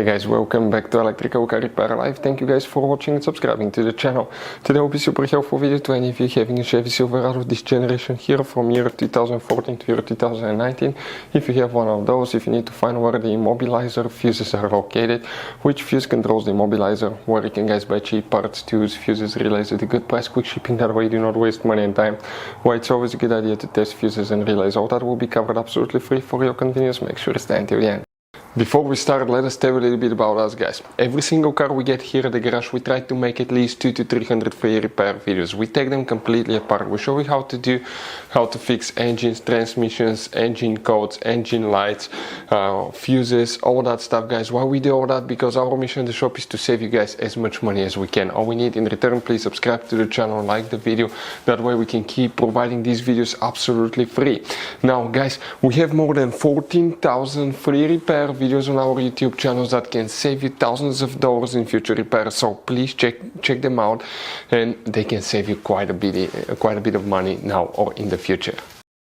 Hi guys, welcome back to Electrical Car Repair Live. Thank you guys for watching and subscribing to the channel. Today will be super helpful video to any of you having a Chevy Silverado this generation here from year 2014 to year 2019. If you have one of those, if you need to find where the immobilizer fuses are located, which fuse controls the immobilizer, where you can guys buy cheap parts, tools, fuses, relays at a good price, quick shipping, that way you do not waste money and time. Why it's always a good idea to test fuses and relays. All that will be covered absolutely free for your convenience. Make sure to stay until the end. Before we start, let us tell you a little bit about us guys. Every single car we get here at the garage, we try to make at least 200 to 300 free repair videos. We take them completely apart. We show you how to fix engines, transmissions, engine codes, engine lights, fuses, all that stuff guys. Why we do all that? Because our mission in the shop is to save you guys as much money as we can. All we need in return, please subscribe to the channel, like the video. That way we can keep providing these videos absolutely free. Now guys, we have more than 14,000 free repair videos on our YouTube channels that can save you thousands of dollars in future repairs. So please check them out, and they can save you quite a bit of money now or in the future.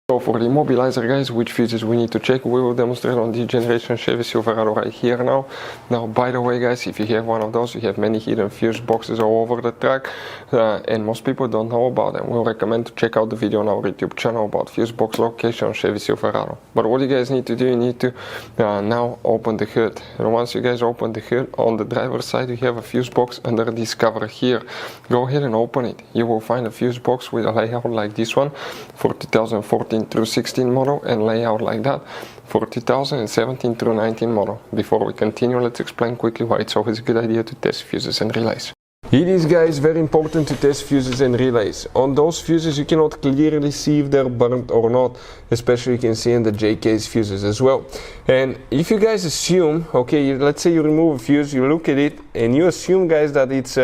So for the immobilizer guys, which fuses we need to check, we will demonstrate on this generation Chevy Silverado right here now. Now by the way guys, if you have one of those, you have many hidden fuse boxes all over the truck, and most people don't know about them. We'll recommend to check out the video on our YouTube channel about fuse box location on Chevy Silverado. But what you guys need to do, you need to now open the hood, and once you guys open the hood, on the driver's side you have a fuse box under this cover here. Go ahead and open it. You will find a fuse box with a layout like this one for 2014 through 16 model, and layout like that for 2017 through 19 model. Before we continue, let's explain quickly why it's always a good idea to test fuses and relays. It is guys very important to test fuses and relays. On those fuses you cannot clearly see if they're burnt or not, especially you can see in the J-case fuses as well. And if you guys assume, okay, let's say you remove a fuse, you look at it and you assume guys that it's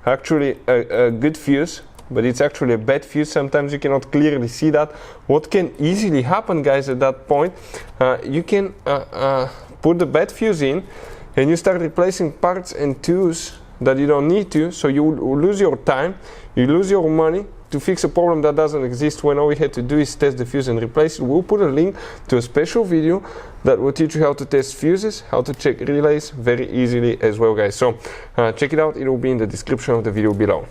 actually a good fuse, but it's actually a bad fuse, sometimes you cannot clearly see that. What can easily happen guys at that point, you can put the bad fuse in and you start replacing parts and tools that you don't need to, so you lose your time, you lose your money to fix a problem that doesn't exist, when all we had to do is test the fuse and replace it. We'll put a link to a special video that will teach you how to test fuses, how to check relays very easily as well guys. So check it out, it will be in the description of the video below.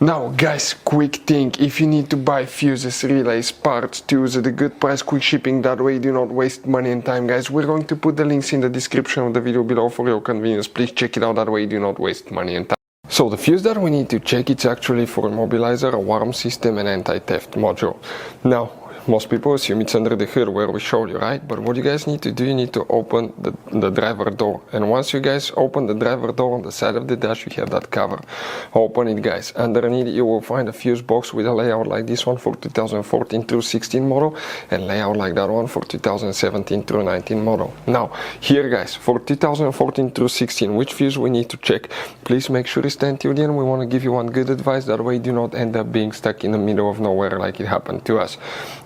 Now guys, quick thing, if you need to buy fuses, relays, parts, tools at a good price, quick shipping, that way you do not waste money and time guys, we're going to put the links in the description of the video below for your convenience. Please check it out, that way you do not waste money and time. So the fuse that we need to check, it's actually for immobilizer, alarm system and anti-theft module. Now most people assume it's under the hood where we showed you, right? But what you guys need to do, you need to open the driver door. And once you guys open the driver door, on the side of the dash you have that cover. Open it guys. Underneath you will find a fuse box with a layout like this one for 2014 through 16 model, and layout like that one for 2017 through 19 model. Now here guys, for 2014 through 16, which fuse we need to check, please make sure you stay until the end. We want to give you one good advice, that way you do not end up being stuck in the middle of nowhere like it happened to us.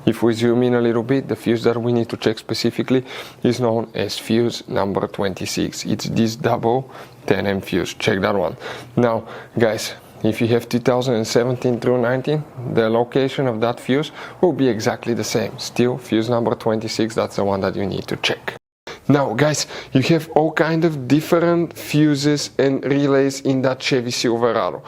If we zoom in a little bit, the fuse that we need to check specifically is known as fuse number 26. It's this double 10M fuse. Check that one. Now guys, if you have 2017 through 19, the location of that fuse will be exactly the same. Still fuse number 26, that's the one that you need to check. Now guys, you have all kind of different fuses and relays in that Chevy Silverado.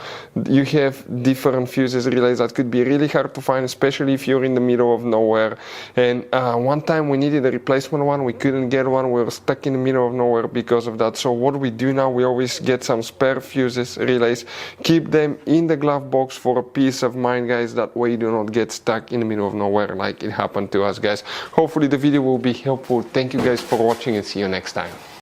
You have different fuses, relays that could be really hard to find, especially if you're in the middle of nowhere. And one time we needed a replacement one, we couldn't get one, we were stuck in the middle of nowhere because of that. So what we do now, we always get some spare fuses, relays, keep them in the glove box for a peace of mind guys, that way you do not get stuck in the middle of nowhere like it happened to us guys. Hopefully the video will be helpful. Thank you guys for watching and see you next time.